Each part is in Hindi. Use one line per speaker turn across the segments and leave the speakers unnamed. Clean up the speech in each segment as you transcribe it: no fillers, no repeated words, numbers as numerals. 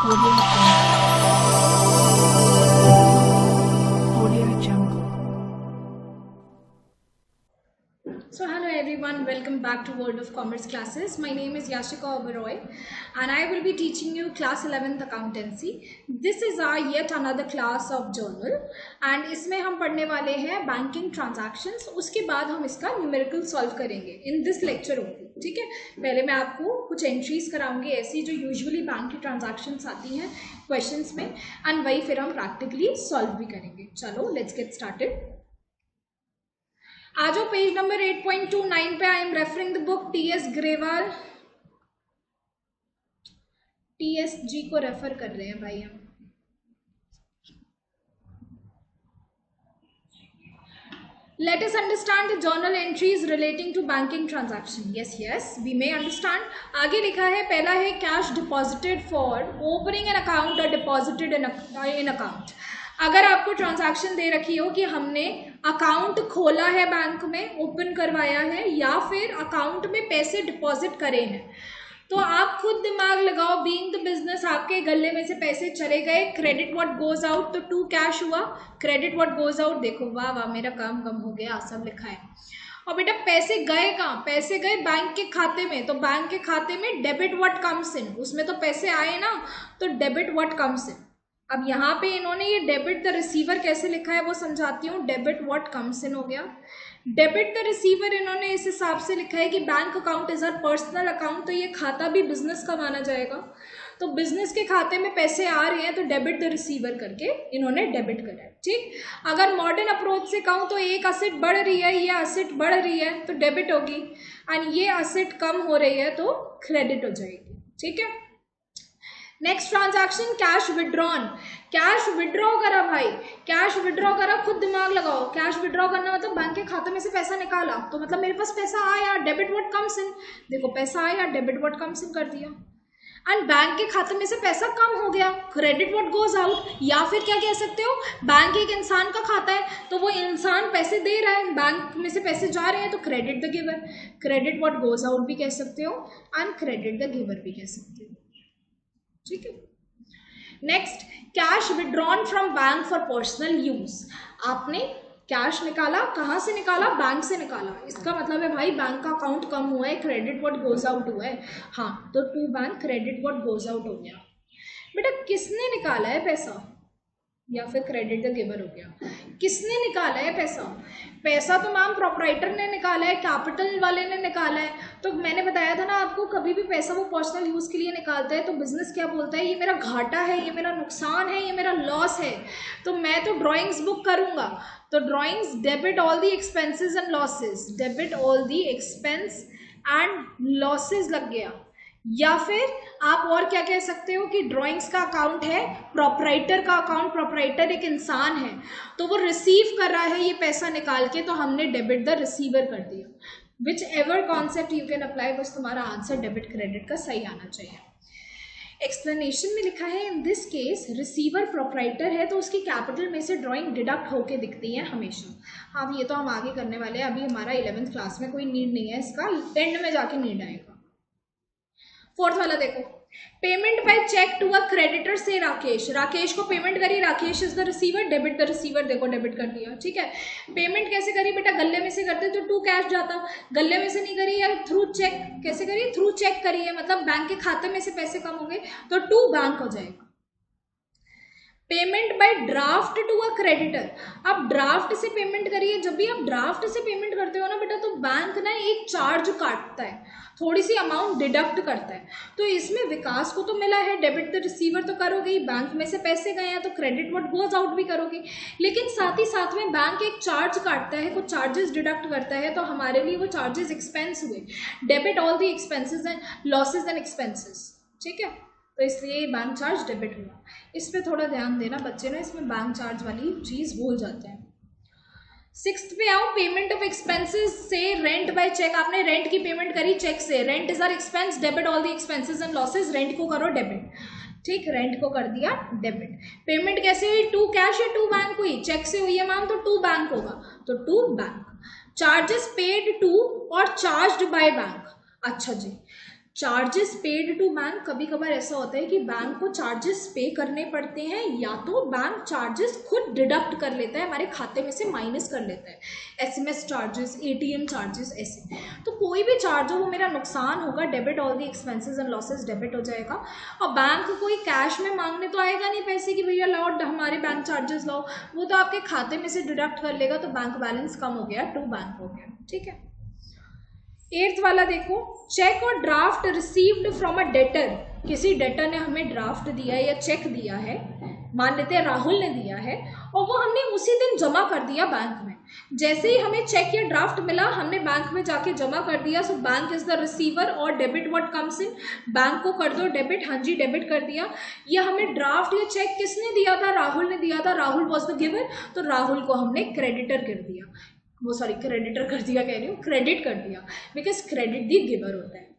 Audio Jungle.
So hello everyone, welcome back to World of Commerce classes. My name is Yashika Oberoi and I will be teaching you class 11th accountancy. This is our yet another class of journal and इसमें हम पढ़ने वाले हैं banking transactions. उसके बाद हम इसका numerical solve करेंगे in this lecture only. ठीक है, पहले मैं आपको कुछ entries कराऊंगी ऐसी जो usually बैंक की transactions आती हैं questions में and वही फिर हम practically solve भी करेंगे. चलो let's get started. आ जाओ पेज नंबर 8.29 पे. I am referring the book T S. Grewal. T S G को रेफर कर रहे हैं भाई हम. Let us understand the journal entries relating to banking transaction. Yes, we may understand. आगे लिखा है, पहला है cash deposited for opening an account or deposited in account. अगर आपको ट्रांजैक्शन दे रखी हो कि हमने अकाउंट खोला है बैंक में, ओपन करवाया है या फिर अकाउंट में पैसे डिपॉजिट करे हैं, तो आप खुद दिमाग लगाओ. बीइंग द बिजनेस आपके गले में से पैसे चले गए. क्रेडिट व्हाट गोज आउट, तो टू कैश हुआ. क्रेडिट व्हाट गोज आउट, देखो वाह वाह मेरा काम कम हो गया, सब लिखा है. और बेटा पैसे गए कहाँ? पैसे गए बैंक के खाते में, तो बैंक के खाते में डेबिट व्हाट कम्स इन, उसमें तो पैसे आए ना, तो डेबिट व्हाट कम्स इन. अब यहाँ पे इन्होंने ये डेबिट द रिसीवर कैसे लिखा है वो समझाती हूँ. डेबिट व्हाट कम्स इन हो गया. डेबिट द रिसीवर इन्होंने इस हिसाब से लिखा है कि bank account is our personal account, तो ये खाता भी बिजनेस का माना जाएगा. तो बिजनेस के खाते में पैसे आ रहे हैं तो डेबिट द रिसीवर करके इन्होंने डेबिट करा है. ठीक, अगर मॉडर्न अप्रोच से कहूँ तो एक असेट बढ़ रही है, ये असेट बढ़ रही है तो डेबिट होगी, एंड ये असेट कम हो रही है तो क्रेडिट हो जाएगी. ठीक है. Next transaction cash withdrawn. Cash withdraw करा भाई, कैश विड्रॉ करा, खुद दिमाग लगाओ. कैश विड्रॉ करना मतलब बैंक के खाते में से पैसा निकाला, तो मतलब मेरे पास पैसा आया, डेबिट व्हाट कम्स इन. देखो पैसा आया, डेबिट व्हाट कम्स इन कर दिया. एंड बैंक के खाते में से पैसा कम हो गया, क्रेडिट व्हाट गोज आउट. या फिर क्या कह सकते हो, बैंक एक इंसान का खाता है तो वो इंसान पैसे दे रहा है, बैंक में से पैसे जा रहे हैं तो credit the giver. Credit what goes out भी कह सकते हो एंड क्रेडिट द गिवर भी कह सकते हो. ठीक है. Next cash withdrawn from bank for personal use. आपने कैश निकाला, कहाँ से निकाला? बैंक से निकाला. इसका मतलब है भाई बैंक का अकाउंट कम हुआ है, क्रेडिट व्हाट गोज आउट हुआ है. हाँ, तो to bank credit what goes out हो गया. बेटा किसने निकाला है पैसा, या फिर क्रेडिट द गिवर हो गया. किसने निकाला है पैसा? पैसा तो मैम प्रोपराइटर ने निकाला है, कैपिटल वाले ने निकाला है. तो मैंने बताया था ना आपको, कभी भी पैसा वो पर्सनल यूज के लिए निकालता है तो बिजनेस क्या बोलता है, ये मेरा घाटा है, ये मेरा नुकसान है, ये मेरा लॉस है, तो मैं तो ड्राइंग्स बुक करूंगा. तो drawings debit all the expenses and losses, debit all the expense and losses लग गया. या फिर आप और क्या कह सकते हो कि ड्राइंग्स का अकाउंट है, प्रोपराइटर का अकाउंट, प्रोपराइटर एक इंसान है तो वो रिसीव कर रहा है ये पैसा निकाल के, तो हमने डेबिट द रिसीवर कर दिया. Which ever concept you can apply, बस तुम्हारा आंसर डेबिट क्रेडिट का सही आना चाहिए. एक्सप्लेनेशन में लिखा है in this case receiver proprietor है तो उसकी कैपिटल में से ड्राइंग डिडक्ट होके दिखती है हमेशा. हाँ, ये तो हम आगे करने वाले हैं, अभी हमारा 11th क्लास में कोई नीड नहीं है इसका, एंड में जाके नीड आएगा. फोर्थ वाला देखो, payment by cheque to a creditor से राकेश. राकेश को पेमेंट करी, Rakesh is the receiver, debit the receiver, देखो डेबिट कर दिया. ठीक है. पेमेंट कैसे करी बेटा, गले में से करते तो टू कैश जाता, गले में से नहीं करी या थ्रू चेक. कैसे करी? थ्रू चेक करी है, मतलब बैंक के खाते में से पैसे कम हो गए तो टू बैंक हो जाएगा. Payment by draft to a creditor. अब ड्राफ्ट से पेमेंट करिए, जब भी आप ड्राफ्ट से पेमेंट करते हो ना बेटा तो बैंक ना एक चार्ज काटता है, थोड़ी सी अमाउंट डिडक्ट करता है. तो इसमें विकास को तो मिला है, डेबिट द रिसीवर तो करोगे, बैंक में से पैसे गए हैं तो क्रेडिट व्हाट गोज आउट भी करोगे, लेकिन साथ ही साथ में बैंक एक चार्ज काटता है, कुछ चार्जेस डिडक्ट करता है, तो हमारे लिए वो चार्जेस एक्सपेंस हुए. Debit all the expenses and losses and expenses. ठीक है, तो इसलिए बैंक चार्ज डेबिट हुआ. इस पर थोड़ा ध्यान देना बच्चे ना, इसमें बैंक चार्ज वाली चीज भूल जाते हैं. सिक्स्थ पे आओ, पेमेंट ऑफ एक्सपेंसेस से रेंट बाय चेक. आपने रेंट की पेमेंट करी चेक से, rent is our expense, debit all the expenses and losses. Rent को करो डेबिट. ठीक, रेंट को कर दिया डेबिट. पेमेंट कैसे हुई, टू कैश या टू बैंक हुई? चेक से हुई है मैम तो टू बैंक होगा, तो to bank. Charges paid to और चार्ज्ड बाय बैंक. अच्छा जी, चार्जेस पेड टू बैंक, कभी कभार ऐसा होता है कि बैंक को चार्जेस पे करने पड़ते हैं या तो बैंक चार्जेस खुद डिडक्ट कर लेता है, हमारे खाते में से माइनस कर लेता है, एसएमएस चार्जेस, एटीएम चार्जेस, ऐसे। तो कोई भी चार्ज हो वो मेरा नुकसान होगा, debit all the expenses and losses debit हो जाएगा। और बैंक कोई कैश में मांगने तो आएगा नहीं पैसे कि भैया लाओ हमारे बैंक चार्जेस लाओ, वो तो आपके खाते में से डिडक्ट कर लेगा, तो बैंक बैलेंस कम हो गया, टू बैंक हो गया, ठीक है। 8th वाला देखो, चेक और draft received from a debtor, किसी डेटर ने हमें ड्राफ्ट दिया है या चेक दिया है, मान लेते हैं राहुल ने दिया है, और वो हमने उसी दिन जमा कर दिया बैंक में। जैसे ही हमें चेक या ड्राफ्ट मिला हमने बैंक में जाके जमा कर दिया, so bank is the receiver और debit what comes in, bank को कर दो डेबिट, हाँ जी डेबिट कर दिया। या हमें ड्राफ्ट या चेक किसने दिया था, राहुल ने दिया था, राहुल वॉज द गिवर, तो राहुल को हमने क्रेडिटर कर दिया, वो सॉरी क्रेडिटर कर दिया कह रही हूँ, क्रेडिट कर दिया, बिकॉज क्रेडिट दी गिवर होता है।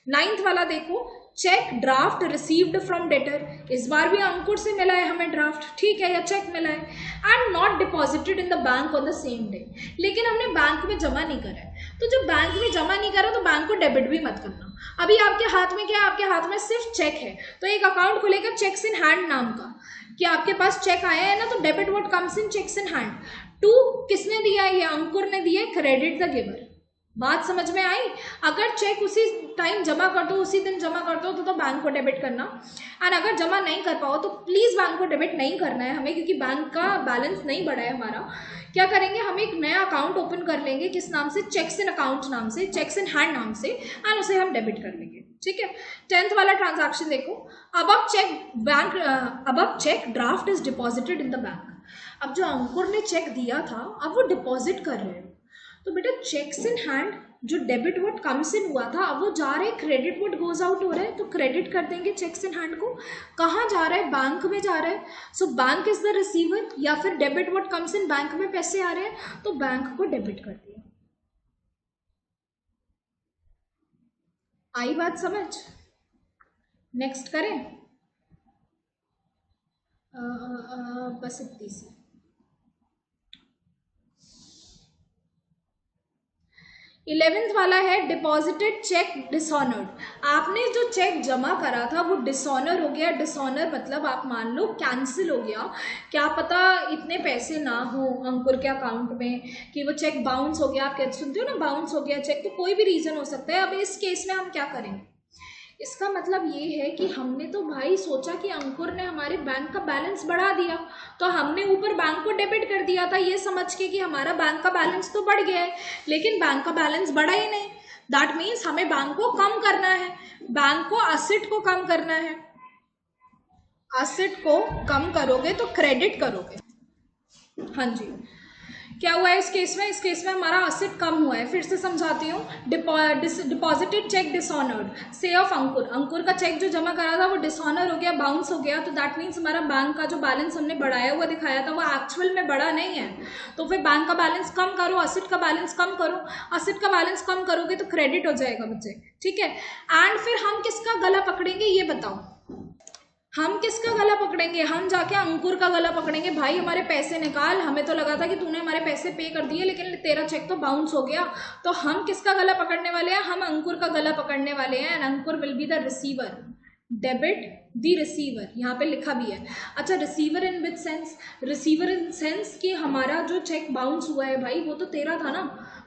9th वाला देखो, cheque draft received from debtor, इस बार भी अंकुर से मिला है हमें ड्राफ्ट, ठीक है, या चेक मिला है, and not deposited in the bank on the same day, लेकिन हमने बैंक में जमा नहीं करा है। तो जब बैंक में जमा नहीं करा तो बैंक को डेबिट भी मत करना। अभी आपके हाथ में क्या है, आपके हाथ में सिर्फ चेक है, तो एक अकाउंट खुलेगा चेक्स इन हैंड नाम का, कि आपके पास चेक आया है ना, तो debit what comes in cheques in hand, to किसने दिया है, ये अंकुर ने दिया है, क्रेडिट द गिवर। बात समझ में आई? अगर चेक उसी टाइम जमा कर दो, उसी दिन जमा कर दो, तो बैंक को डेबिट करना, एंड अगर जमा नहीं कर पाओ तो प्लीज़ बैंक को डेबिट नहीं करना है हमें, क्योंकि बैंक का बैलेंस नहीं बढ़ा है हमारा। क्या करेंगे, हम एक नया अकाउंट ओपन कर लेंगे, किस नाम से, चेक्स इन अकाउंट नाम से, चेक्स इन हैंड नाम से, एंड उसे हम डेबिट कर लेंगे, ठीक है। 10th वाला ट्रांजैक्शन देखो, अब cheque draft is deposited in the bank. अब जो अंकुर ने चेक दिया था अब वो डिपॉजिट कर रहे हो, तो बेटा चेक्स इन हैंड जो डेबिट व्हाट कम्स इन हुआ था अब वो जा रहे हैं, क्रेडिट व्हाट गोज आउट हो रहा है, तो क्रेडिट कर देंगे चेक्स इन हैंड को। कहाँ जा रहा है, बैंक में जा रहा है, सो बैंक इज द रिसीवर, या फिर debit what comes in bank में पैसे आ रहे हैं तो बैंक को डेबिट कर दिया। आई बात समझ? नेक्स्ट करें, बस इतनी सी। 11th वाला है डिपॉजिटेड चेक डिसऑनर्ड, आपने जो चेक जमा करा था वो डिसऑनर हो गया। डिसऑनर मतलब आप मान लो कैंसिल हो गया, क्या पता इतने पैसे ना हो अंकुर के अकाउंट में कि वो चेक बाउंस हो गया, आप कहते सुनते हो ना बाउंस हो गया चेक, तो कोई भी रीज़न हो सकता है। अब इस केस में हम क्या करेंगे, इसका मतलब ये है कि हमने तो भाई सोचा कि अंकुर ने हमारे बैंक का बैलेंस बढ़ा दिया, तो हमने ऊपर बैंक को डेबिट कर दिया था ये समझ के कि हमारा बैंक का बैलेंस तो बढ़ गया है, लेकिन बैंक का बैलेंस बढ़ा ही नहीं। दैट मीन्स हमें बैंक को कम करना है, बैंक को असेट को कम करना है। असेट को कम करोगे तो क्रेडिट करोगे, हाँ जी। क्या हुआ है इस केस में, इस केस में हमारा असेट कम हुआ है। फिर से समझाती हूँ, डिपॉजिटेड चेक डिसऑनर्ड, से ऑफ अंकुर, अंकुर का चेक जो जमा करा था वो डिसऑनर हो गया, बाउंस हो गया, तो दैट मीन्स हमारा बैंक का जो बैलेंस हमने बढ़ाया हुआ दिखाया था वो एक्चुअल में बढ़ा नहीं है, तो फिर बैंक का बैलेंस कम करो, असेट का बैलेंस कम करो, असेट का बैलेंस कम करोगे तो क्रेडिट हो जाएगा बच्चे, ठीक है। एंड फिर हम किसका गला पकड़ेंगे ये बताओ, हम किसका गला पकड़ेंगे, हम जाके अंकुर का गला पकड़ेंगे, भाई हमारे पैसे निकाल, हमें तो लगा था कि तूने हमारे पैसे पे कर दिए लेकिन तेरा चेक तो बाउंस हो गया। तो हम किसका गला पकड़ने वाले हैं, हम अंकुर का गला पकड़ने वाले हैं, and Ankur will be the receiver, debit the receiver, यहाँ पे लिखा भी है। अच्छा receiver in which sense, receiver in sense कि हमारा जो चेक बाउंस हुआ है भाई वो तो तेरा था ना,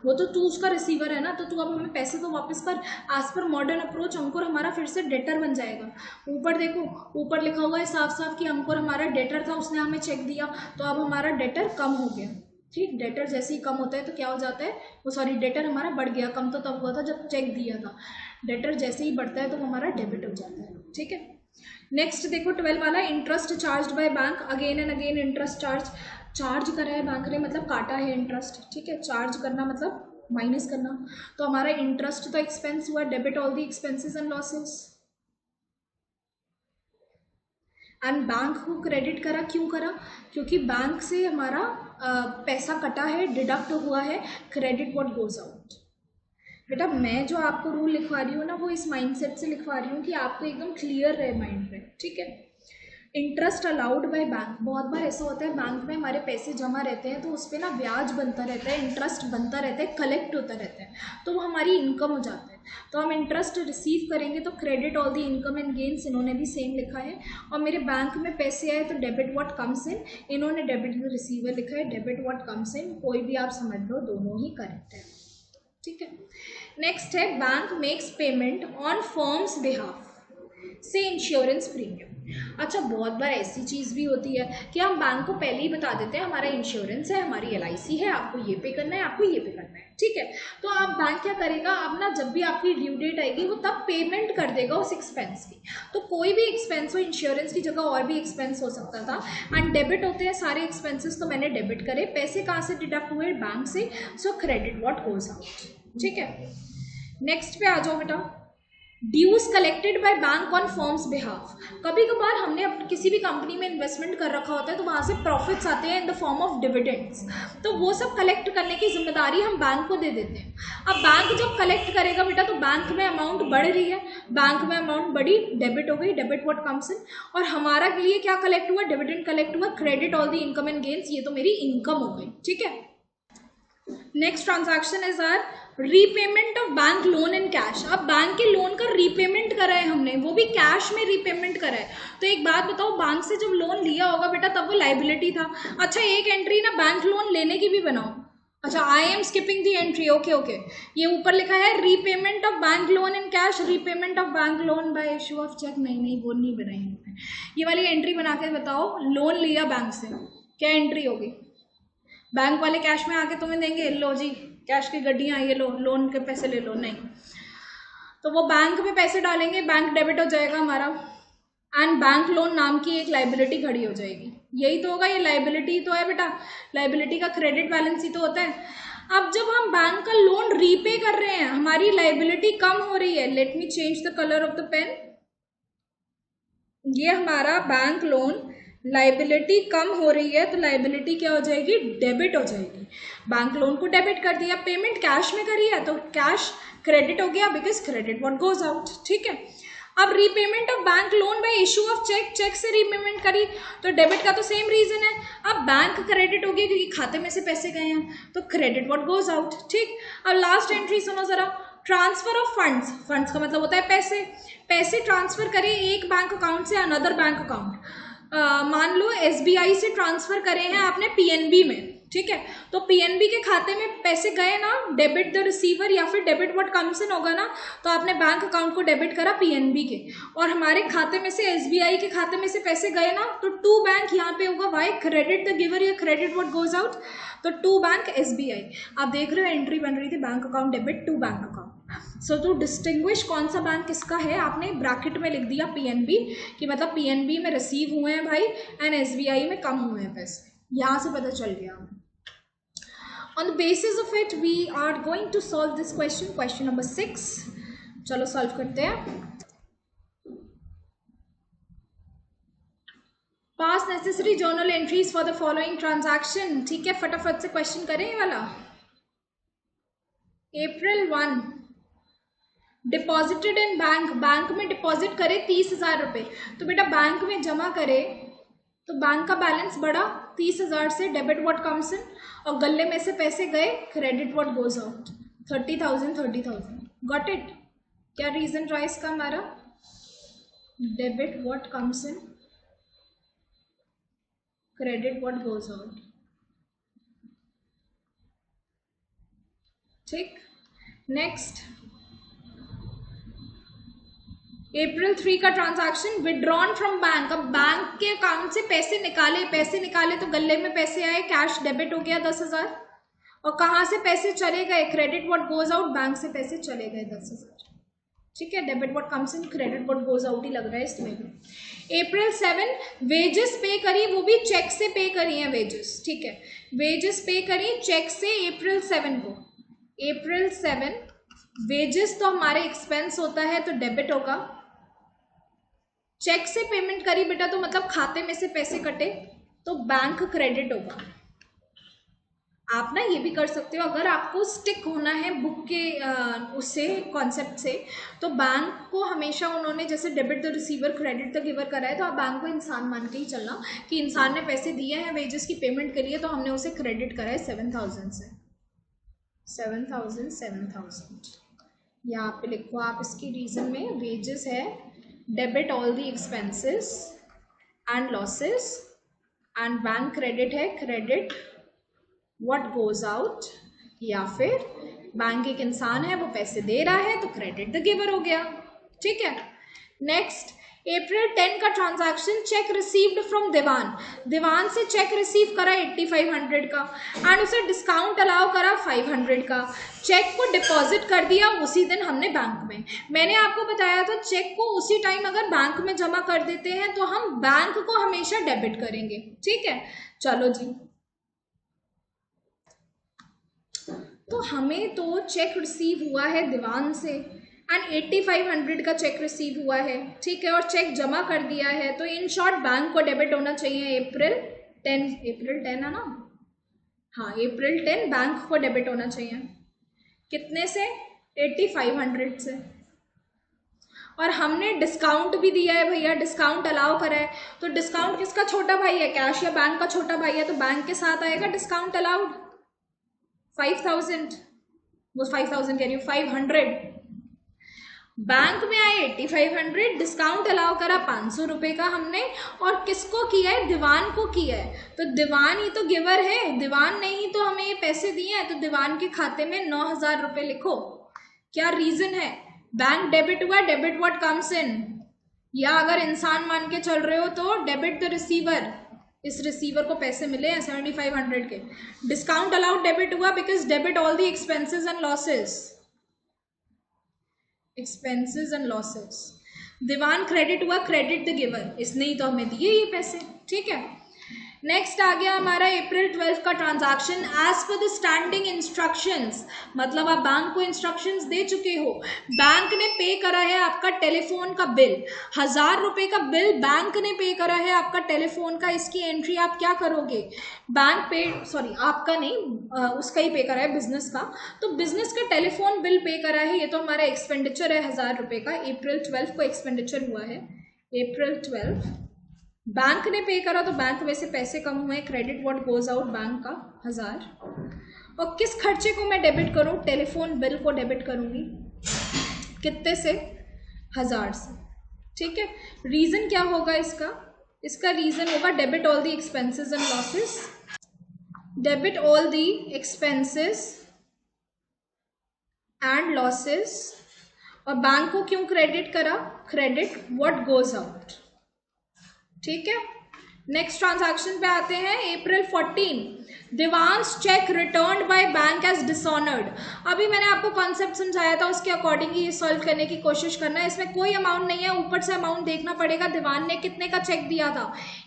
वो तो तू उसका रिसीवर है ना, तो तू अब हमें पैसे तो वापस कर। एज पर मॉडर्न अप्रोच अंकुर हमारा फिर से डेटर बन जाएगा। ऊपर देखो, ऊपर लिखा हुआ है साफ साफ कि अंकुर हमारा डेटर था, उसने हमें चेक दिया, तो अब हमारा डेटर कम हो गया, ठीक। डेटर जैसे ही कम होता है तो क्या हो जाता है, वो सॉरी डेटर हमारा बढ़ गया, कम तो तब हुआ था जब चेक दिया था, डेटर जैसे ही बढ़ता है तो हमारा डेबिट हो जाता है, ठीक है। नेक्स्ट देखो 12 वाला, interest charge by bank, again and again interest charge करा है बैंक ने, मतलब काटा है इंटरेस्ट, ठीक है। चार्ज करना मतलब माइनस करना, तो हमारा इंटरेस्ट तो एक्सपेंस हुआ, debit all the expenses and losses, and bank को क्रेडिट करा, क्यों करा, क्योंकि बैंक से हमारा पैसा कटा है, डिडक्ट हुआ है, क्रेडिट व्हाट गोज आउट। बेटा मैं जो आपको रूल लिखवा रही हूँ ना वो इस माइंडसेट से लिखवा रही हूँ कि आपको एकदम क्लियर रहे माइंड में, ठीक है। इंटरेस्ट अलाउड बाय बैंक, बहुत बार ऐसा होता है बैंक में हमारे पैसे जमा रहते हैं तो उस पर ना ब्याज बनता रहता है, इंटरेस्ट बनता रहता है, कलेक्ट होता रहता है, तो वो हमारी इनकम हो जाता है। तो हम इंटरेस्ट रिसीव करेंगे तो credit all the income and gains, इन्होंने भी सेम लिखा है। और मेरे बैंक में पैसे आए तो डेबिट व्हाट कम्स इन, इन्होंने डेबिट द रिसीवर लिखा है, डेबिट व्हाट कम्स इन, कोई भी आप समझ लो, दोनों ही करेक्ट है। ठीक है, नेक्स्ट है bank makes payment on firm's behalf से इंश्योरेंस प्रीमियम। अच्छा, बहुत बार ऐसी चीज़ भी होती है कि हम बैंक को पहले ही बता देते हैं हमारा इंश्योरेंस है, हमारी LIC है, आपको ये पे करना है, आपको ये पे करना है। ठीक है, तो आप बैंक क्या करेगा, अब ना जब भी आपकी ड्यू डेट आएगी वो तब पेमेंट कर देगा उस एक्सपेंस की। तो कोई भी एक्सपेंस हो, इंश्योरेंस की जगह और भी एक्सपेंस हो सकता था, एंड डेबिट होते हैं सारे एक्सपेंसेस, तो मैंने डेबिट करे। पैसे कहाँ से डिडक्ट हुए, बैंक से, so credit what goes out. ठीक है, नेक्स्ट पे आ जाओ बेटा, dues collected by bank on firm's behalf. कभी कभार हमने किसी भी कंपनी में इन्वेस्टमेंट कर रखा होता है तो वहाँ से प्रॉफिट्स आते हैं in the form of dividends, तो वो सब कलेक्ट करने की जिम्मेदारी हम बैंक को दे देते हैं। अब बैंक जब कलेक्ट करेगा बेटा तो बैंक में अमाउंट बढ़ रही है, बैंक में अमाउंट बढ़ी, डेबिट हो गई, डेबिट व्हाट कम्स इन, और हमारा के लिए क्या कलेक्ट हुआ, डिविडेंड कलेक्ट हुआ, credit all the income and gains, ये तो मेरी इनकम हो गई। ठीक है, next transaction is our repayment of bank loan in cash. अब बैंक के लोन का रीपेमेंट करा है हमने, वो भी कैश में रीपेमेंट करा है। तो एक बात बताओ, बैंक से जब लोन लिया होगा बेटा तब वो लाइबिलिटी था। अच्छा, एक एंट्री ना बैंक लोन लेने की भी बनाओ। अच्छा, I am skipping the entry, okay, ये ऊपर लिखा है repayment of bank loan in cash, repayment of bank loan by issue of cheque, नहीं वो नहीं बनाई। ये वाली एंट्री बना के बताओ, लोन लिया बैंक से, क्या एंट्री होगी। बैंक वाले कैश में आके तुम्हें देंगे, लो जी कैश की गड्डियाँ, ये लो लोन के पैसे ले लो, नहीं, तो वो बैंक में पैसे डालेंगे, बैंक डेबिट हो जाएगा हमारा, एंड बैंक लोन नाम की एक लाइबिलिटी खड़ी हो जाएगी। यही तो होगा, ये लाइबिलिटी तो है बेटा, लाइबिलिटी का क्रेडिट बैलेंस ही तो होता है। अब जब हम बैंक का लोन रीपे कर रहे हैं, हमारी लाइबिलिटी कम हो रही है। Let me change the colour of the pen. ये हमारा बैंक लोन लाइबिलिटी कम हो रही है, तो लाइबिलिटी क्या हो जाएगी, डेबिट हो जाएगी। बैंक लोन को डेबिट कर दिया, पेमेंट कैश में करी है तो कैश क्रेडिट हो गया, because credit what goes out. ठीक है, अब repayment of bank loan by issue of cheque, cheque से रीपेमेंट करी तो डेबिट का तो सेम रीजन है। अब बैंक क्रेडिट हो गया क्योंकि खाते में से पैसे गए हैं, तो क्रेडिट व्हाट गोज आउट। ठीक, अब लास्ट एंट्री सुनो जरा, ट्रांसफर ऑफ फंड्स। फंड्स का मतलब होता है पैसे, पैसे ट्रांसफर करें एक बैंक अकाउंट से अनदर बैंक अकाउंट। मान लो SBI से ट्रांसफर करे हैं आपने PNB में, ठीक है, तो PNB के खाते में पैसे गए ना, डेबिट द रिसीवर या फिर डेबिट व्हाट कम्स इन होगा ना, तो आपने बैंक अकाउंट को डेबिट करा PNB के, और हमारे खाते में से SBI के खाते में से पैसे गए ना, तो टू बैंक यहाँ पे होगा, वाई क्रेडिट द गिवर या क्रेडिट व्हाट गोज आउट, तो टू बैंक SBI। आप देख रहे हो एंट्री बन रही थी bank account debit to bank account. So to distinguish कौन सा बैंक किसका है, आपने ब्रैकेट में लिख दिया PNB, कि मतलब PNB में रिसीव हुए हैं भाई एंड SBI में कम हुए हैं पैसे, यहाँ से पता चल गया। On the basis of it, we are going to solve this question, question number 6. चलो सॉल्व करते हैं। पास necessary journal entries for the following transaction. ठीक है, फटाफट से क्वेश्चन करें ये वाला। April 1 deposited in bank, bank में डिपॉजिट करे 30,000 रुपये, तो बेटा बैंक में जमा करे तो बैंक का बैलेंस बढ़ा 30,000 से, डेबिट व्हाट कम्स इन, और गले में से पैसे गए, credit what goes out, 30,000। Got it. क्या रीजन रहा इसका हमारा, debit what comes in, credit what goes out. ठीक, नेक्स्ट April 3 का ट्रांजैक्शन, विड्रॉन फ्रॉम बैंक। अब बैंक के अकाउंट से पैसे निकाले तो गले में पैसे आए, कैश डेबिट हो गया 10,000, और कहाँ से पैसे चले गए, credit what goes out, bank से पैसे चले गए 10,000। ठीक है, debit what comes in, credit what goes out ही लग रहा है इसमें भी। April 7 वेजेस पे करी, वो भी चेक से पे करी है वेजेस। ठीक है, वेजेस पे करी चेक से April 7 को। April 7 वेजेस तो हमारे एक्सपेंस होता है तो डेबिट होगा, चेक से पेमेंट करी बेटा तो मतलब खाते में से पैसे कटे तो बैंक क्रेडिट होगा। आप ना ये भी कर सकते हो, अगर आपको स्टिक होना है बुक के उससे कॉन्सेप्ट से, तो बैंक को हमेशा उन्होंने जैसे debit the receiver credit the giver करा है, तो आप बैंक को इंसान मान के ही चलना कि इंसान ने पैसे दिए हैं वेजेस की पेमेंट के लिए, तो हमने उसे क्रेडिट करा है 7,000 से। 7,000 7,000 यहाँ पे लिखो आप इसकी रीज़न में, वेजेस है, debit all the expenses and losses, and bank credit है, क्रेडिट व्हाट गोज आउट, या फिर बैंक एक इंसान है वो पैसे दे रहा है तो क्रेडिट द गिवर हो गया। ठीक है। नेक्स्ट, अप्रैल 10 का ट्रांजैक्शन, चेक रिसीव्ड फ्रॉम दीवान, दीवान से चेक रिसीव करा 8500 का एंड उसे डिस्काउंट अलाउ करा 500 का, चेक को डिपॉजिट कर दिया उसी दिन हमने बैंक में। मैंने आपको बताया था चेक को उसी टाइम अगर बैंक में जमा कर देते हैं तो हम बैंक को हमेशा डेबिट करेंगे। ठीक है, चलो जी, तो हमें तो चेक रिसीव हुआ है दीवान से एंड 8500 का चेक रिसीव हुआ है। ठीक है, और चेक जमा कर दिया है, तो इन शॉर्ट बैंक को डेबिट होना चाहिए अप्रैल 10, अप्रैल 10 है ना, हाँ अप्रैल 10 बैंक को डेबिट होना चाहिए। कितने से? 8500 से। और हमने डिस्काउंट भी दिया है भैया, डिस्काउंट अलाउ करा है, तो डिस्काउंट किसका छोटा भाई है? कैश या बैंक का छोटा भाई है, तो बैंक के साथ आएगा डिस्काउंट अलाउड 5000, वो 5000 कह रही हूँ 500, बैंक में आए 8500, डिस्काउंट अलाउ करा 500 रुपये का हमने, और किसको किया है? दीवान को किया है, तो दीवान ही तो गिवर है, दीवान ने ही तो हमें ये पैसे दिए हैं, तो दीवान के खाते में 9000 रुपये लिखो। क्या रीजन है? बैंक डेबिट हुआ, डेबिट व्हाट कम्स इन, या अगर इंसान मान के चल रहे हो तो डेबिट द रिसीवर, इस रिसीवर को पैसे मिले हैं 7500 के, डिस्काउंट अलाउड डेबिट हुआ because debit all the expenses and losses, expenses and losses, Diwan credit हुआ, क्रेडिट द गिवर, इसने ही तो हमें दिए ये पैसे। ठीक है। नेक्स्ट आ गया हमारा अप्रैल 12 का transaction, as per the standing instructions, मतलब आप बैंक को इंस्ट्रक्शंस दे चुके हो, बैंक ने पे करा है आपका टेलीफोन का बिल, 1000 रुपये का बिल बैंक ने पे करा है आपका टेलीफोन का, इसकी एंट्री आप क्या करोगे? बैंक पे, सॉरी आपका नहीं, उसका ही पे करा है, बिजनेस का, तो बिजनेस का टेलीफोन बिल पे करा है, ये तो हमारा एक्सपेंडिचर है 1000 रुपये का, अप्रैल 12 को एक्सपेंडिचर हुआ है, अप्रैल 12 बैंक ने पे करा तो बैंक में से पैसे कम हुए, credit what goes out bank का 1000, और किस खर्चे को मैं डेबिट करूं? टेलीफोन बिल को डेबिट करूंगी, कितने से? 1000 से। ठीक है, रीजन क्या होगा इसका? इसका रीजन होगा debit all the expenses and losses, debit all the expenses and losses, और बैंक को क्यों क्रेडिट करा? Credit what goes out. ठीक है। नेक्स्ट ट्रांजैक्शन पे आते हैं, April 14, Diwan's cheque returned by bank as dishonoured. अभी मैंने आपको कॉन्सेप्ट समझाया था, उसके अकॉर्डिंग ही सॉल्व करने की कोशिश करना है, इसमें कोई अमाउंट नहीं है, ऊपर से अमाउंट देखना पड़ेगा। दीवान ने कितने का चेक दिया था?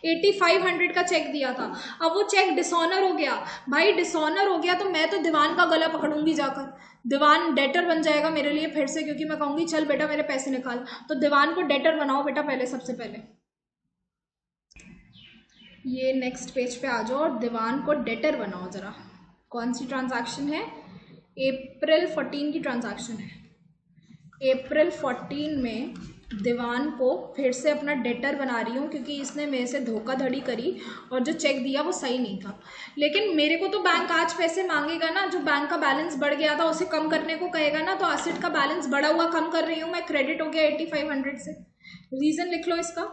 8500 का चेक दिया था, अब वो चेक डिसऑनर हो गया। भाई डिसऑनर हो गया तो मैं तो दीवान का गला पकड़ूंगी जाकर, दीवान डेटर बन जाएगा मेरे लिए फिर से, क्योंकि मैं कहूँगी चल बेटा मेरे पैसे निकाल, तो दीवान को डेटर बनाओ बेटा पहले, सबसे पहले ये नेक्स्ट पेज पे आ जाओ और दीवान को डेटर बनाओ ज़रा। कौन सी ट्रांजैक्शन है? अप्रैल 14 की ट्रांजैक्शन है। अप्रैल 14 में दीवान को फिर से अपना डेटर बना रही हूँ, क्योंकि इसने मेरे से धोखाधड़ी करी और जो चेक दिया वो सही नहीं था। लेकिन मेरे को तो बैंक आज पैसे मांगेगा ना, जो बैंक का बैलेंस बढ़ गया था उसे कम करने को कहेगा ना, तो एसेट का बैलेंस बढ़ा हुआ कम कर रही हूँ मैं, क्रेडिट हो गया 8500 से। रीज़न लिख लो इसका,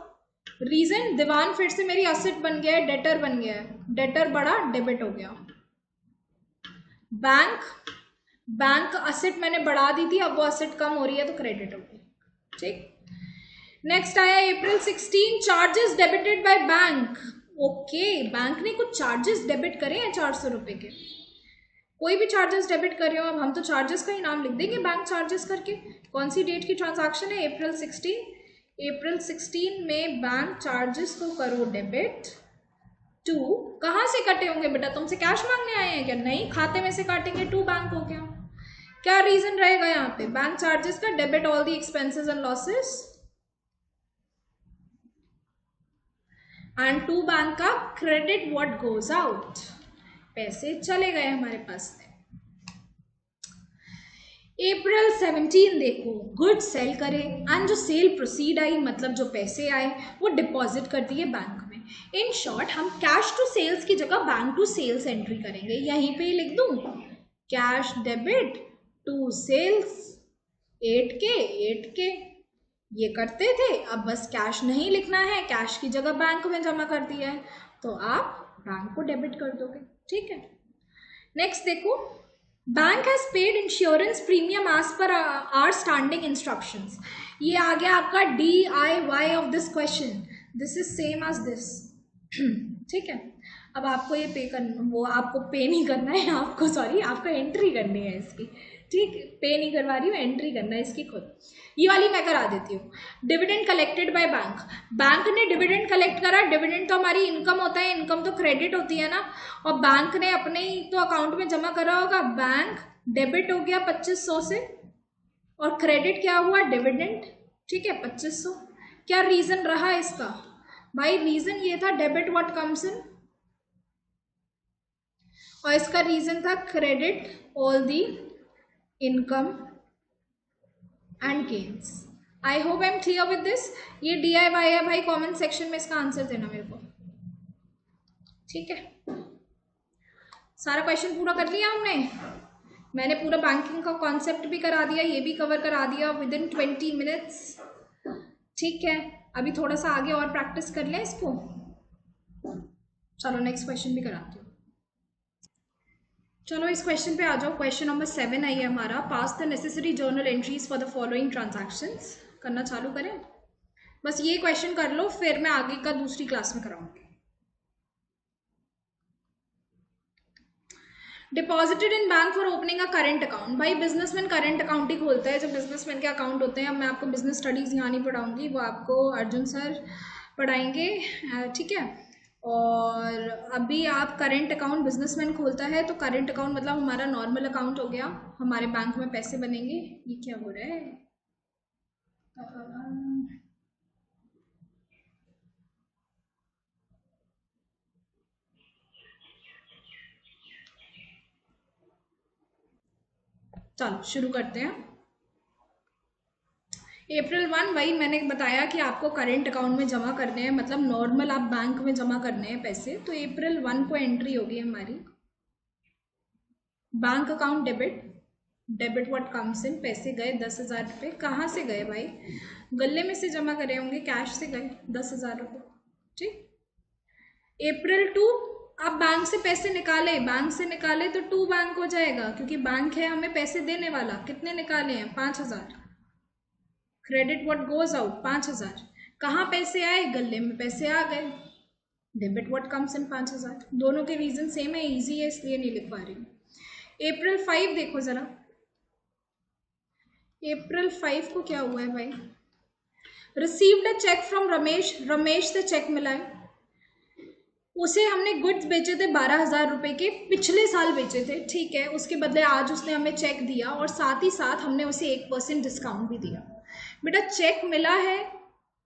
रीजन दीवान फिर से मेरी असेट बन गया है, डेटर बन गया है, डेटर बढ़ा डेबिट हो गया। बैंक असेट मैंने बढ़ा दी थी, अब वो असेट कम हो रही है तो क्रेडिट हो गई। ठीक। नेक्स्ट आया अप्रैल 16, charges debited by bank. Okay, bank ने कुछ चार्जेस डेबिट करे हैं 400 रुपये के, कोई भी चार्जेस डेबिट कर रहे हो, अब हम तो चार्जेस का ही नाम लिख देंगे बैंक चार्जेस करके। कौन सी डेट की ट्रांजैक्शन है? अप्रैल 16। अप्रैल 16 में बैंक चार्जेस को करो डेबिट टू, कहाँ से कटे होंगे बेटा? तुमसे कैश मांगने आए हैं क्या? नहीं, खाते में से काटेंगे, टू बैंक हो गया। क्या रीजन रहेगा यहाँ पे? बैंक चार्जेस का debit all the expenses and losses, and to bank का क्रेडिट व्हाट गोज आउट। पैसे चले गए हमारे पास से। April 17 देखो, गुड सेल करे एंड जो सेल प्रोसीड आई मतलब जो पैसे आए वो डिपॉजिट कर दिए बैंक में। इन शॉर्ट हम कैश टू सेल्स की जगह बैंक टू सेल्स एंट्री करेंगे। यहीं पे ही लिख दूं cash debit to sales 8K ये करते थे। अब बस कैश नहीं लिखना है, कैश की जगह बैंक में जमा कर दिया है तो आप बैंक को डेबिट कर दोगे। ठीक है, नेक्स्ट देखो, bank has paid insurance premium as per our standing instructions. ये आ गया आपका DIY of this question, this is same as this. ठीक है, अब आपको ये पे करना, वो आपको पे नहीं करना है, आपको सॉरी आपको एंट्री करनी है इसकी। ठीक, पे नहीं करवा रही हूँ, एंट्री करना है इसकी खुद। ये वाली मैं करा देती हूँ। Dividend collected by bank, bank ने डिविडेंड कलेक्ट करा। डिविडेंड तो हमारी इनकम होता है, इनकम तो क्रेडिट होती है ना, और बैंक ने अपने ही तो अकाउंट में जमा करा होगा। बैंक डेबिट हो गया 2500 से और क्रेडिट क्या हुआ, डिविडेंड। ठीक है, 2500। क्या रीजन रहा इसका भाई, रीजन ये था डेबिट व्हाट कम्स इन, और इसका रीजन था credit all the income and gains. I hope I am clear with this. ये DIY है भाई, कमेंट सेक्शन में इसका आंसर देना मेरे को। ठीक है, सारा क्वेश्चन पूरा कर लिया हमने। मैंने पूरा बैंकिंग का कॉन्सेप्ट भी करा दिया, ये भी कवर करा दिया विद इन 20 मिनट्स। ठीक है, अभी थोड़ा सा आगे और प्रैक्टिस कर लें इसको। चलो नेक्स्ट क्वेश्चन भी कराती हूँ। चलो इस क्वेश्चन पे आ जाओ। क्वेश्चन नंबर 7 आई है हमारा, pass the necessary journal entries for the following transactions. करना चालू करें, बस ये क्वेश्चन कर लो, फिर मैं आगे का दूसरी क्लास में कराऊंगी। Deposited in bank for opening a current account. भाई बिजनेसमैन करंट अकाउंट ही खोलता है, जो बिजनेसमैन के अकाउंट होते हैं। अब मैं आपको बिजनेस स्टडीज़ यहाँ नहीं पढ़ाऊंगी, वो आपको अर्जुन सर पढ़ाएंगे। ठीक है, और अभी आप करंट अकाउंट बिजनेसमैन खोलता है तो करंट अकाउंट मतलब हमारा नॉर्मल अकाउंट हो गया, हमारे बैंक में पैसे बनेंगे। ये क्या हो रहा है, चलो शुरू करते हैं। April 1 वही मैंने बताया कि आपको करेंट अकाउंट में जमा करने हैं, मतलब नॉर्मल आप बैंक में जमा करने हैं पैसे। तो April 1 को एंट्री होगी हमारी bank account debit what comes इन। पैसे गए 10,000 रुपये। कहाँ से गए भाई, गले में से जमा करे होंगे, कैश से गए 10,000 रुपये। ठीक, April 2 आप बैंक से पैसे निकाले, बैंक से निकाले तो टू बैंक हो जाएगा, क्योंकि बैंक है हमें पैसे देने वाला। कितने निकाले हैं, 5,000। Credit what goes out 5,000। कहाँ पैसे आए, गले में पैसे आ गए। डेबिट व्हाट कम्स इन 5,000। दोनों के रीजन सेम है, इजी है, इसलिए नहीं लिख पा रही हूँ। April 5 देखो जरा, April 5 को क्या हुआ है भाई, received a cheque from Ramesh. Ramesh से चेक मिला है, उसे हमने गुड्स बेचे थे 12,000 रुपये के, पिछले साल बेचे थे। ठीक है, उसके बदले आज उसने हमें चेक दिया और साथ ही साथ हमने उसे 1% डिस्काउंट भी दिया। बेटा चेक मिला है,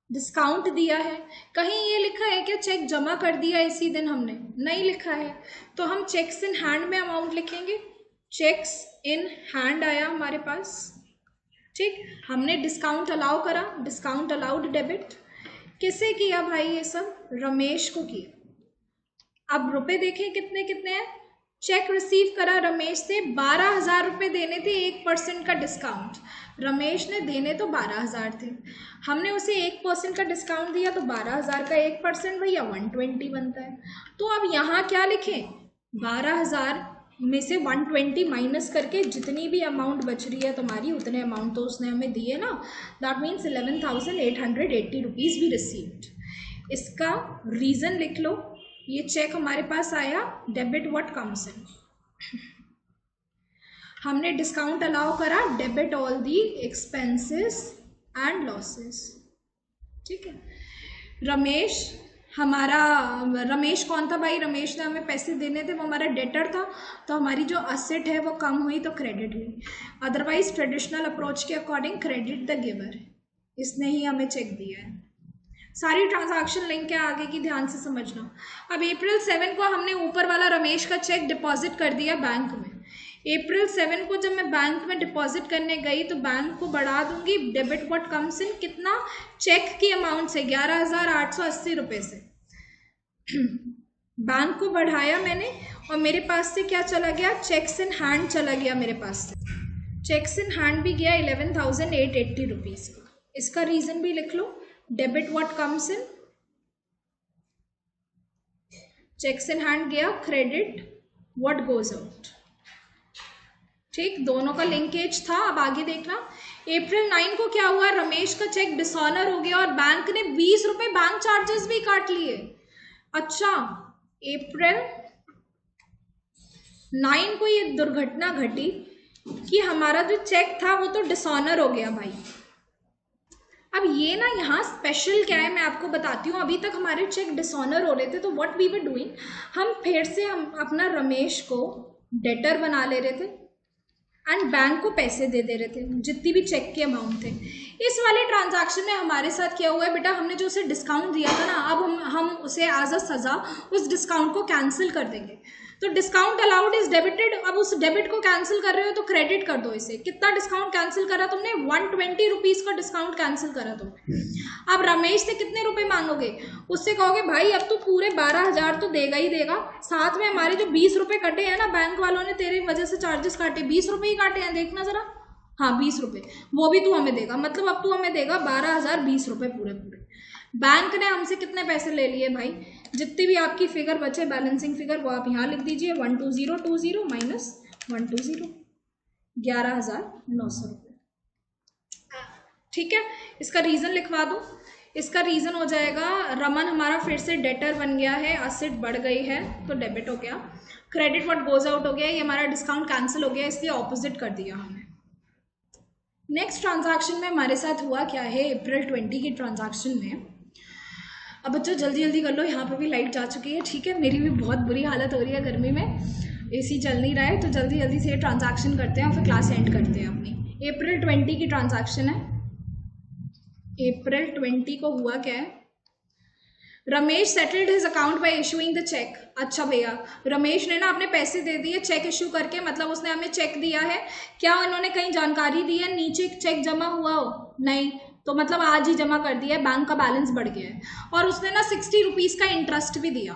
डिस्काउंट दिया है, कहीं ये लिखा है क्या चेक जमा कर दिया इसी दिन हमने, नहीं लिखा है। तो हम चेक्स इन हैंड में अमाउंट लिखेंगे। चेक्स इन हैंड आया हमारे पास। ठीक, हमने डिस्काउंट अलाउ करा, डिस्काउंट अलाउड डेबिट। किसे किया भाई ये सब, रमेश को किया। अब रुपए देखें कितने कितने हैं। चेक रिसीव करा रमेश से, 12,000 रुपये देने थे, 1% का डिस्काउंट। रमेश ने देने तो 12,000 थे, हमने उसे 1% का डिस्काउंट दिया, तो 12,000 का 1% भैया 120 बनता है। तो अब यहाँ क्या लिखें, 12,000 में से 120 माइनस करके जितनी भी अमाउंट बच रही है तुम्हारी, उतने अमाउंट तो उसने हमें दिए ना। दैट मीन्स 11,880 रुपीज़ भी रिसीव्ड। इसका रीज़न लिख लो। ये चेक हमारे पास आया, डेबिट व्हाट कम्स इन। हमने डिस्काउंट अलाउ करा, debit all the expenses and losses. ठीक है, रमेश हमारा, रमेश कौन था भाई, रमेश ने हमें पैसे देने थे, वो हमारा डेटर था, तो हमारी जो असेट है वो कम हुई तो क्रेडिट हुई। अदरवाइज ट्रेडिशनल अप्रोच के अकॉर्डिंग क्रेडिट द गिवर, इसने ही हमें चेक दिया है। सारी ट्रांजैक्शन लिंक है आगे की, ध्यान से समझना। अब April 7 को हमने ऊपर वाला रमेश का चेक डिपॉजिट कर दिया बैंक में। April 7 को जब मैं बैंक में डिपॉजिट करने गई तो बैंक को बढ़ा दूंगी डेबिट व्हाट कम्स इन, कितना, चेक की अमाउंट से 11,880 रुपये से बैंक को बढ़ाया मैंने, और मेरे पास से क्या चला गया, चेक्स इन हैंड चला गया मेरे पास से। चेक्स इन हैंड भी गया 11,880 रुपीज़ का। इसका रीज़न भी लिख लो, debit what comes in, cheques in hand गया, क्रेडिट व्हाट गोज आउट। ठीक, दोनों का लिंकेज था। अब आगे देखना, April 9 को क्या हुआ, रमेश का चेक डिसऑनर हो गया और बैंक ने 20 रुपये बैंक चार्जेस भी काट लिए। अच्छा, April 9 को ये दुर्घटना घटी कि हमारा जो चेक था वो तो डिसऑनर हो गया भाई। अब ये ना यहाँ स्पेशल क्या है मैं आपको बताती हूँ। अभी तक हमारे चेक डिसऑनर हो रहे थे तो व्हाट वी वर डूइंग, हम फिर से हम अपना रमेश को डेटर बना ले रहे थे एंड बैंक को पैसे दे दे रहे थे, जितनी भी चेक के अमाउंट थे। इस वाले ट्रांजैक्शन में हमारे साथ क्या हुआ है बेटा, हमने जो उसे डिस्काउंट दिया था ना, अब हम उसे एज अ सज़ा उस डिस्काउंट को कैंसिल कर देंगे। तो डिस्काउंट अलाउड इज डेबिटेड, अब उस डेबिट को कैंसिल कर रहे हो तो क्रेडिट कर दो इसे। कितना डिस्काउंट कैंसिल करा तुमने, 120 रुपीज़ का डिस्काउंट कैंसिल करा तुमने। अब रमेश से कितने रुपए मांगोगे, उससे कहोगे भाई अब तो पूरे 12,000 तो देगा ही देगा, साथ में हमारे जो 20 रुपये कटे हैं ना, बैंक वालों ने तेरे वजह से चार्जेस काटे, 20 रुपये ही काटे हैं, देखना जरा, हाँ 20 रुपये, वो भी तू हमें देगा, मतलब अब तू हमें देगा 12,020 रुपये पूरे पूरे। बैंक ने हमसे कितने पैसे ले लिए भाई, जितनी भी आपकी फिगर बचे बैलेंसिंग फिगर वो आप यहाँ लिख दीजिए, 12020 माइनस 120, 11,900 रुपये। ठीक है, इसका रीज़न लिखवा दो। इसका रीज़न हो जाएगा, रमन हमारा फिर से डेटर बन गया है, असेट बढ़ गई है तो डेबिट हो गया, क्रेडिट व्हाट गोज आउट हो गया, ये हमारा डिस्काउंट कैंसिल हो गया, इसलिए ऑपोजिट कर दिया हमने। नेक्स्ट ट्रांजैक्शन में हमारे साथ हुआ क्या है, April 20 की ट्रांजैक्शन में। अब बच्चों जल्दी जल्दी कर लो, यहाँ पर भी लाइट जा चुकी है, ठीक है, मेरी भी बहुत बुरी हालत हो रही है गर्मी में, AC चल नहीं रहा है, तो जल्दी जल्दी से ये ट्रांजैक्शन करते हैं और फिर क्लास एंड करते हैं अपनी। April 20 की ट्रांजैक्शन है। April 20 को हुआ क्या है, Ramesh settled his account by issuing the cheque. अच्छा भैया, रमेश ने ना अपने पैसे दे दिए चेक इशू करके, मतलब उसने हमें चेक दिया है, क्या उन्होंने कहीं जानकारी दी है नीचे चेक जमा हुआ हो, नहीं, तो मतलब आज ही जमा कर दिया है, बैंक का बैलेंस बढ़ गया है। और उसने ना 60 रुपीज़ का इंटरेस्ट भी दिया,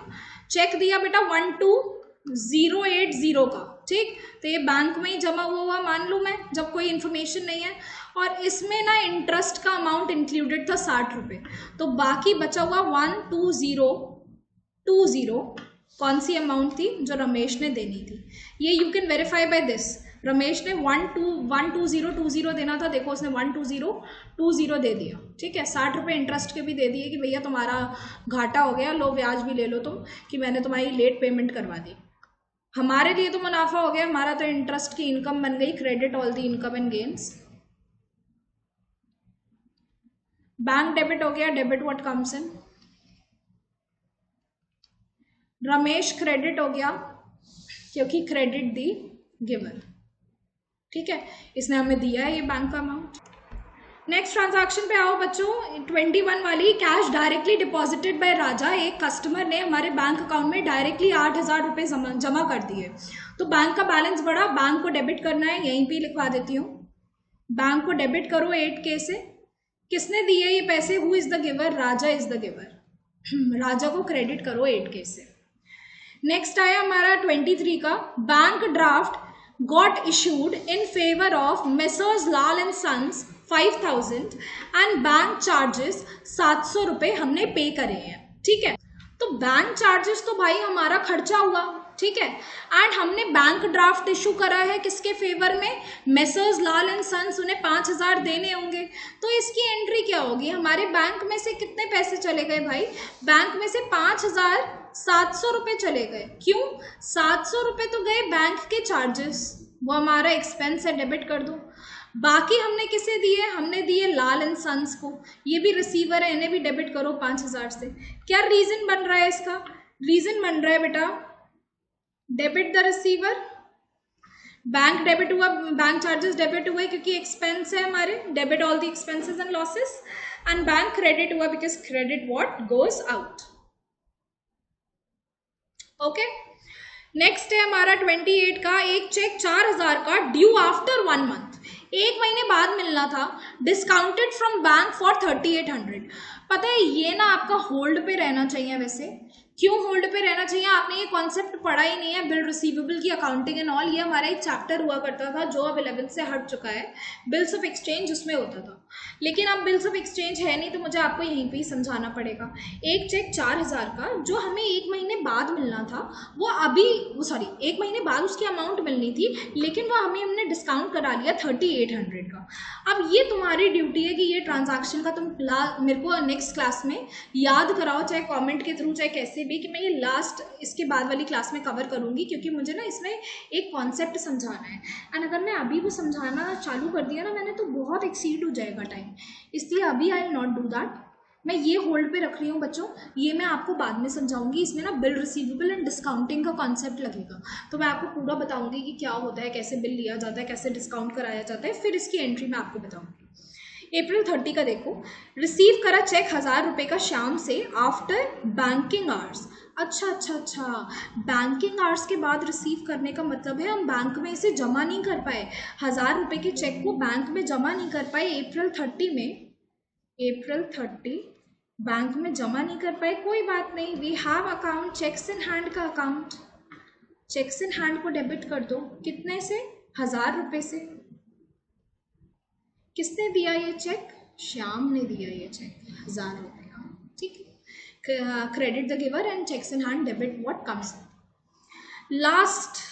चेक दिया बेटा 12,080 का, ठीक, तो ये बैंक में ही जमा हुआ मान लूँ मैं, जब कोई इन्फॉर्मेशन नहीं है, और इसमें ना इंटरेस्ट का अमाउंट इंक्लूडेड था 60 रुपये, तो बाकी बचा हुआ 12020 कौन सी अमाउंट थी जो रमेश ने देनी थी। ये you can verify by this, Ramesh ने 12020 देना था, देखो उसने 12020 दे दिया, ठीक है, 60 रुपये इंटरेस्ट के भी दे दिए कि भैया तुम्हारा घाटा हो गया, लो ब्याज भी ले लो तुम, कि मैंने तुम्हारी लेट पेमेंट करवा दी। हमारे लिए तो मुनाफा हो गया, हमारा तो इंटरेस्ट की इनकम बन गई, credit all the income and gains. Bank debit हो गया, debit what comes in, Ramesh credit हो गया क्योंकि क्रेडिट दी गिवर, ठीक है, इसने हमें दिया है ये बैंक का अमाउंट। नेक्स्ट ट्रांजैक्शन पे आओ बच्चों, 21 वाली, कैश डायरेक्टली डिपॉजिटेड बाय राजा, एक कस्टमर ने हमारे बैंक अकाउंट में डायरेक्टली 8,000 रुपये जमा कर दिए, तो बैंक का बैलेंस बढ़ा, बैंक को डेबिट करना है, यहीं पे लिखवा देती हूँ, बैंक को डेबिट करो 8K से। किसने दिए ये पैसे, who is the giver, Raja is the giver, Raja को क्रेडिट करो 8K से। नेक्स्ट आया हमारा 23 का, bank draft got issued in favor of Messrs Lal and Sons 5,000 and bank charges 700 रुपये हमने पे करे हैं, ठीक है, तो बैंक चार्जेस तो भाई हमारा खर्चा हुआ, ठीक है, एंड हमने बैंक ड्राफ्ट इशू करा है किसके फेवर में, मेसर्स लाल एंड सन्स, उन्हें 5,000 देने होंगे, तो इसकी एंट्री क्या होगी, हमारे बैंक में से कितने पैसे चले गए भाई, बैंक में से 5,700 रुपये चले गए, क्यों, 700 रुपये तो गए बैंक के चार्जेस, वो हमारा एक्सपेंस है, डेबिट कर दो। बाकी हमने किसे दिए, हमने दिए लाल एंड सन्स को, ये भी रिसीवर है, इन्हें भी डेबिट करो 5,000 से। क्या रीजन बन रहा है इसका, रीजन बन रहा है बेटा, debit the receiver, bank debit हुआ, बैंक चार्जेस डेबिट हुए क्योंकि एक्सपेंस है हमारे, debit all the expenses and losses, and bank credit हुआ because credit what goes out. Okay, next है हमारा 28 का, एक चेक 4,000 का ड्यू आफ्टर 1 मंथ, 1 महीने बाद मिलना था, डिस्काउंटेड फ्रॉम बैंक फॉर 3800. पता है ये ना आपका होल्ड पे रहना चाहिए. वैसे क्यों होल्ड पे रहना चाहिए, आपने ये कॉन्सेप्ट पढ़ा ही नहीं है, बिल रिसीवेबल की अकाउंटिंग एंड ऑल. ये हमारा एक चैप्टर हुआ करता था जो अब 11th से हट चुका है, बिल्स ऑफ एक्सचेंज उसमें होता था, लेकिन अब बिल्स ऑफ एक्सचेंज है नहीं, तो मुझे आपको यहीं पे ही समझाना पड़ेगा. एक चेक 4,000 का जो हमें 1 महीने बाद मिलना था, वो अभी 1 महीने बाद उसकी अमाउंट मिलनी थी, लेकिन वो हमने डिस्काउंट करा लिया 3800 का. अब ये तुम्हारी ड्यूटी है कि ये ट्रांजैक्शन का तुम मेरे को नेक्स्ट क्लास में याद कराओ, चाहे कॉमेंट के थ्रू चाहे कैसे भी, कि मैं ये लास्ट इसके बाद वाली क्लास में कवर करूँगी, क्योंकि मुझे ना इसमें एक कॉन्सेप्ट समझाना है. एंड अगर मैं अभी वो समझाना चालू कर दिया ना मैंने, तो बहुत एक्सीड हो जाएगा टाइम, इसलिए अभी I will not do that. मैं ये होल्ड पे रख रही हूँ बच्चों, ये मैं आपको बाद में समझाऊंगी. इसमें ना बिल रिसीवेबल एंड डिस्काउंटिंग का कॉन्सेप्ट लगेगा, तो मैं आपको पूरा बताऊंगी कि क्या होता है, कैसे बिल लिया जाता है, कैसे डिस्काउंट कराया जाता है, फिर इसकी एंट्री मैं आपको बताऊंगी. April 30 का देखो, रिसीव करा चेक 1,000 रुपये का शाम से आफ्टर बैंकिंग आवर्स. अच्छा, बैंकिंग आवर्स के बाद रिसीव करने का मतलब है हम बैंक में इसे जमा नहीं कर पाए, 1,000 रुपये के चेक को बैंक में जमा नहीं कर पाए April 30 बैंक में जमा नहीं कर पाए. कोई बात नहीं, we have account cheques in hand का अकाउंट, चेक्स इन हैंड को डेबिट कर दो. कितने से? 1,000 रुपये से. किसने दिया ये चेक? श्याम ने दिया ये चेक 1,000 रुपये का. ठीक है, credit the giver and cheques in hand debit what comes. Last,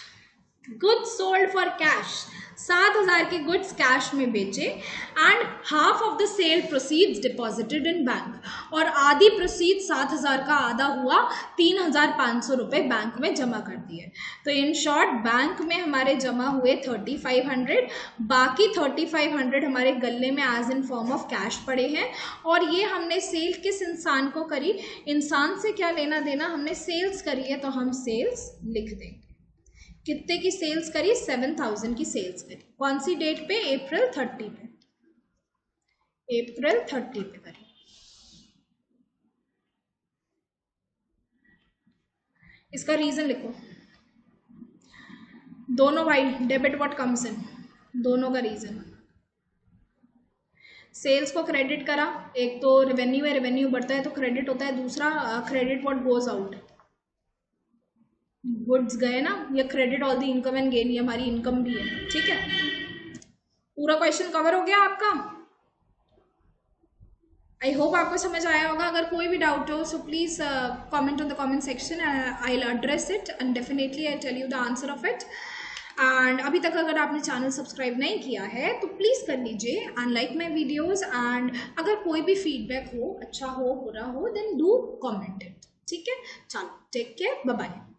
goods sold for cash, 7,000 के गुड्स कैश में बेचे and half of the sale proceeds deposited in bank, और आधी प्रोसीड 7,000 का आधा हुआ 3,500 रुपये बैंक में जमा कर दिए. तो इन शॉर्ट बैंक में हमारे जमा हुए 3,500, बाकी 3,500 हमारे गले में as in form of cash पड़े हैं. और ये हमने सेल किस इंसान को करी, इंसान से क्या लेना देना, हमने सेल्स करी है, तो हम सेल्स लिख देंगे. कितने की सेल्स करी? 7,000 की सेल्स करी. कौन सी डेट पे? April 30 पे. April 30 पे करी. इसका रीजन लिखो, दोनों भाई, डेबिट व्हाट कम्स इन, दोनों का रीजन. सेल्स को क्रेडिट करा, एक तो रेवेन्यू है, रेवेन्यू बढ़ता है तो क्रेडिट होता है, दूसरा credit what goes out, goods गए ना, ये credit all the income and gain, ये हमारी इनकम भी है. ठीक है, पूरा क्वेश्चन कवर हो गया आपका. आई होप आपको समझ आया होगा. अगर कोई भी डाउट हो so please comment on the comment section, I will address it and definitely I tell you the answer of it. And अभी तक अगर आपने चैनल सब्सक्राइब नहीं किया है तो प्लीज़ कर लीजिए and like my videos. And अगर कोई भी फीडबैक हो, अच्छा हो बुरा हो, देन डू कॉमेंट इट. ठीक है, चलो टेक केयर, बाय बाय.